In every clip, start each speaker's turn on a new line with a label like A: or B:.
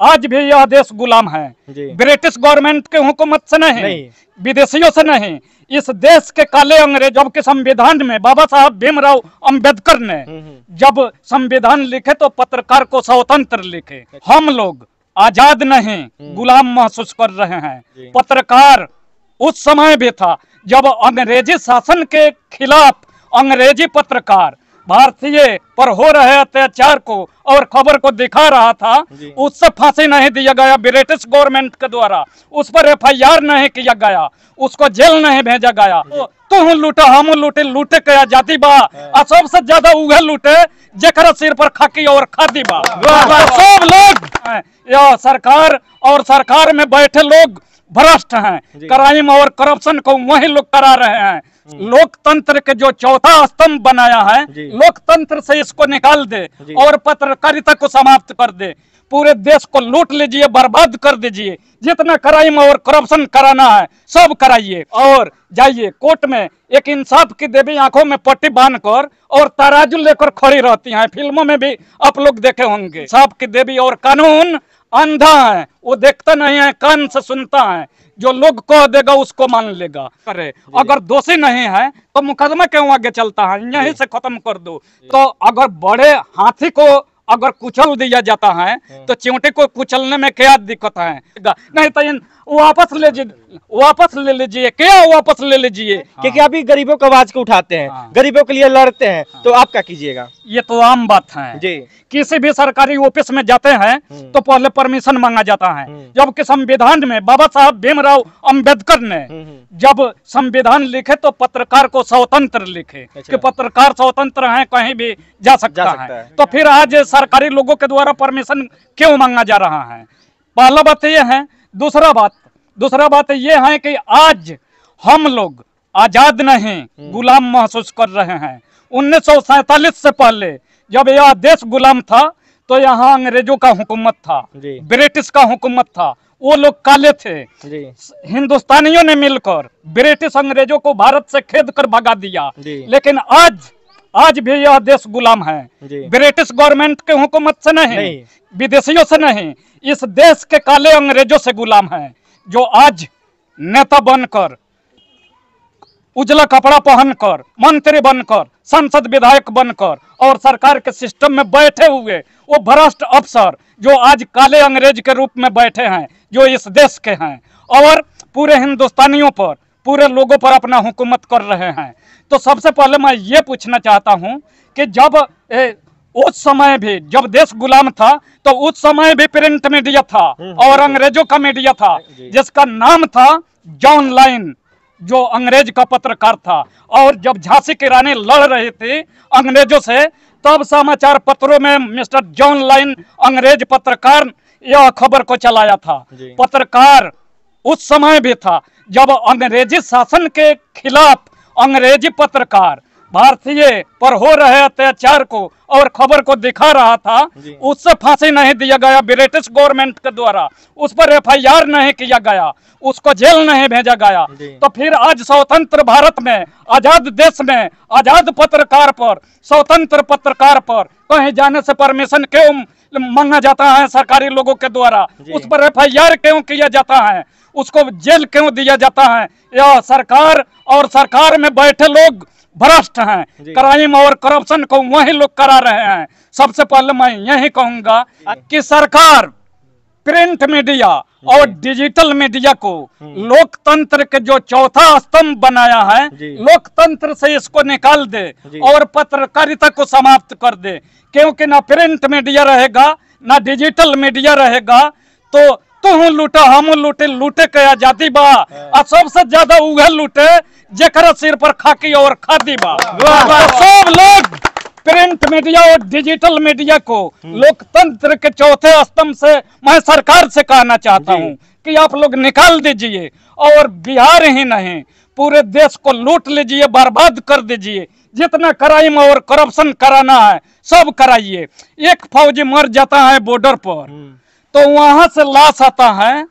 A: आज भी यह देश गुलाम है, ब्रिटिश गवर्नमेंट के हुकूमत से नहीं, विदेशियों से नहीं। इस देश के काले अंग्रेज, जबकि संविधान में बाबा साहब भीमराव अंबेडकर ने जब संविधान लिखे तो पत्रकार को स्वतंत्र लिखे। हम लोग आजाद नहीं गुलाम महसूस कर रहे हैं। पत्रकार उस समय भी था जब अंग्रेजी शासन के खिलाफ अंग्रेजी पत्रकार भारतीय पर हो रहे अत्याचार को और खबर को दिखा रहा था, उससे फांसी नहीं दिया गया ब्रिटिश गवर्नमेंट के द्वारा, उस पर FIR नहीं किया गया, उसको जेल नहीं भेजा गया। तुम लूटे हम लूटे, लूटे के आजादी बा, सबसे ज्यादा उहे लूटे जेकरा सिर पर खाकी और खादी बा। सब लोग यह सरकार और सरकार में बैठे लोग भ्रष्ट हैं, क्राइम और करप्शन को वही लोग करा रहे हैं। लोकतंत्र के जो चौथा स्तंभ बनाया है, लोकतंत्र से इसको निकाल दे और पत्रकारिता को समाप्त कर दे। पूरे देश को लूट लीजिए, बर्बाद कर दीजिए, जितना क्राइम और करप्शन कराना है सब कराइए और जाइए कोर्ट में। एक इंसाफ की देवी आंखों में पट्टी बांधकर और तराजू लेकर खड़ी रहती हैं, फिल्मों में भी आप लोग देखे होंगे। इंसाफ की देवी और कानून अंधा है, वो देखता नहीं है, कान से सुनता है, जो लोग कह देगा उसको मान लेगा। अरे अगर दोषी नहीं है तो मुकदमा क्यों आगे चलता है, यहीं से खत्म कर दो। तो अगर बड़े हाथी को अगर कुचल दिया जाता है तो चिमटे को कुचलने में क्या दिक्कत है? नहीं तो वापस ले लीजिए, क्या वापस ले लीजिए,
B: क्योंकि अभी गरीबों की आवाज को उठाते हैं, गरीबों के लिए लड़ते हैं, तो आप क्या कीजिएगा?
A: ये तो आम बात है जी। किसी भी सरकारी ऑफिस में जाते हैं तो पहले परमिशन मांगा जाता है, जबकि संविधान में बाबा साहब भीमराव अंबेडकर ने जब संविधान लिखे तो पत्रकार को स्वतंत्र लिखे कि पत्रकार स्वतंत्र हैं, कहीं भी जा सकता है। तो फिर आज सरकारी लोगों के द्वारा परमिशन क्यों मांगा जा रहा है? पहला बात यह है। दूसरा बात यह है कि आज हम लोग आजाद नहीं गुलाम महसूस कर रहे हैं। 1947 से पहले जब यह देश गुलाम था तो यहाँ अंग्रेजों का हुकूमत था, ब्रिटिश का हुकूमत था, वो लोग काले थे। हिंदुस्तानियों ने मिलकर ब्रिटिश अंग्रेजों को भारत से खेद कर भगा दिया। लेकिन आज भी यह देश गुलाम है, ब्रिटिश गवर्नमेंट के हुकूमत से नहीं, विदेशियों से नहीं। इस देश के काले अंग्रेजों से गुलाम है, जो आज नेता बनकर, उजला कपड़ा पहनकर, मंत्री बनकर, संसद विधायक बनकर और सरकार के सिस्टम में बैठे हुए वो भ्रष्ट अफसर जो आज काले अंग्रेज के रूप में बैठे हैं, जो इस देश के हैं और पूरे हिंदुस्तानियों पर, पूरे लोगों पर अपना हुकूमत कर रहे हैं। तो सबसे पहले मैं ये पूछना चाहता हूं कि जब उस समय भी जब देश गुलाम था तो उस समय भी प्रिंट मीडिया था और अंग्रेजों का मीडिया था, जिसका नाम था जॉन लाइन, जो अंग्रेज का पत्रकार था। और जब झांसी की रानी लड़ रही थी अंग्रेजों से, तब समाचार पत्रों में मिस्टर जॉन लाइन अंग्रेज पत्रकार यह खबर को चलाया था। पत्रकार उस समय भी था जब अंग्रेजी शासन के खिलाफ अंग्रेजी पत्रकार भारतीय पर हो रहे अत्याचार को और खबर को दिखा रहा था, उससे फांसी नहीं दिया गया ब्रिटिश गवर्नमेंट के द्वारा, उस पर FIR नहीं किया गया, उसको जेल नहीं भेजा गया। तो फिर आज स्वतंत्र भारत में, आजाद देश में, आजाद पत्रकार पर, स्वतंत्र पत्रकार पर कहीं जाने से परमिशन क्यों मांगा जाता है सरकारी लोगों के द्वारा? उस पर FIR क्यों किया जाता है? उसको जेल क्यों दिया जाता है? यह सरकार और सरकार में बैठे लोग भ्रष्ट हैं, क्राइम और करप्शन को वही लोग करा रहे हैं। सबसे पहले मैं यही कहूंगा कि सरकार प्रिंट मीडिया और डिजिटल मीडिया को लोकतंत्र के जो चौथा स्तंभ बनाया है, लोकतंत्र से इसको निकाल दे और पत्रकारिता को समाप्त कर दे। क्योंकि ना प्रिंट मीडिया रहेगा ना डिजिटल मीडिया रहेगा तो तुम लूटा हम लूटे, लूटे के आजादी बा, सबसे ज्यादा उहे लूटे जेकरा सिर पर खाकी और खादी बा। सब लोग प्रिंट मीडिया और डिजिटल मीडिया को लोकतंत्र के चौथे स्तंभ से मैं सरकार से कहना चाहता हूं कि आप लोग निकाल दीजिए और बिहार ही नहीं पूरे देश को लूट लीजिए, बर्बाद कर दीजिए। जितना क्राइम और करप्शन कराना है सब कराइए। एक फौजी मर जाता है बॉर्डर पर तो वहां से लाश आता है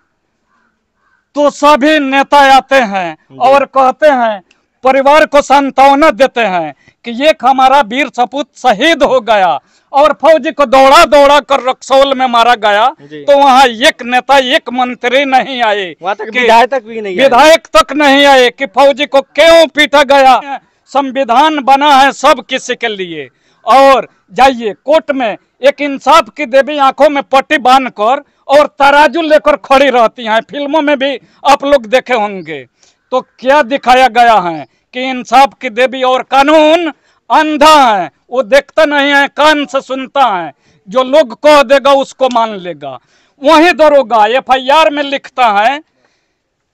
A: तो सभी नेता आते हैं और कहते हैं परिवार को सांत्वना देते हैं कि एक हमारा वीर सपूत शहीद हो गया और फौजी को दौड़ा दौड़ा कर रक्सौल में मारा गया, तो वहाँ एक नेता एक मंत्री नहीं आए,
B: वहाँ तक विधायक भी नहीं,
A: विधायक तक नहीं आए कि फौजी को क्यों पीटा गया। संविधान बना है सब किसी के लिए। और जाइए कोर्ट में एक इंसाफ की देवी आंखों में पट्टी बांधकर और तराजू लेकर खड़ी रहती हैं, फिल्मों में भी आप लोग देखे होंगे। तो क्या दिखाया गया है कि इंसाफ की देवी और कानून अंधा है, वो देखता नहीं है, कान से सुनता है, जो लोग कह देगा उसको मान लेगा। वही दरोगा एफआईआर में लिखता है,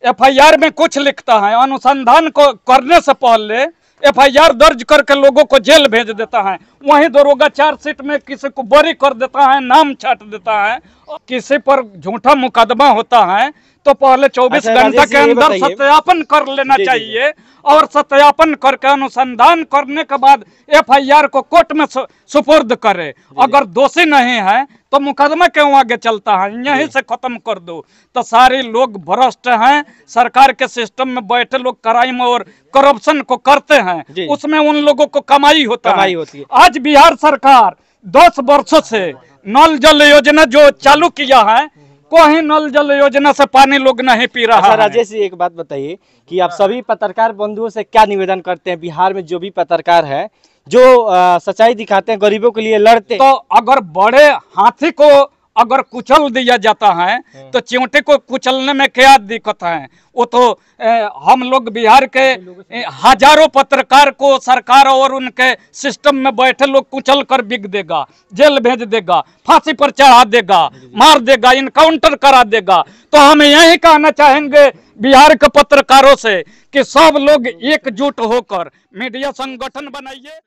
A: एफआईआर में कुछ लिखता है, अनुसंधान को करने से पहले एफआईआर दर्ज करके लोगों को जेल भेज देता है। वहीं दरोगा चार्जशीट में किसी को बरी कर देता है, नाम छाट देता है। किसी पर झूठा मुकदमा होता है तो पहले 24 घंटे के अंदर सत्यापन कर लेना चाहिए और सत्यापन करके अनुसंधान करने के बाद एफआईआर को कोर्ट में सुपुर्द करे। अगर दोषी नहीं है तो मुकदमा क्यों आगे चलता है, यहीं से खत्म कर दो। तो सारे लोग भ्रष्ट हैं, सरकार के सिस्टम में बैठे लोग क्राइम और करप्शन को करते हैं, उसमें उन लोगों को कमाई होती है। आज बिहार सरकार 10 वर्षों से नल जल योजना जो चालू किया है, कोई नल जल योजना से पानी लोग नहीं पी रहा है।
B: राजेश जी एक बात बताइए कि आप सभी पत्रकार बंधुओं से क्या निवेदन करते हैं, बिहार में जो भी पत्रकार है जो सच्चाई दिखाते हैं, गरीबों के लिए लड़ते हैं,
A: तो अगर बड़े हाथी को अगर कुचल दिया जाता है तो चिंटी को कुचलने में क्या दिक्कत है। वो तो हम लोग बिहार के हजारों पत्रकार को सरकार और उनके सिस्टम में बैठे लोग कुचल कर बिक देगा, जेल भेज देगा, फांसी पर चढ़ा देगा, मार देगा, इनकाउंटर करा देगा। तो हम यही कहना चाहेंगे बिहार के पत्रकारों से कि सब लोग एकजुट होकर मीडिया संगठन बनाइए।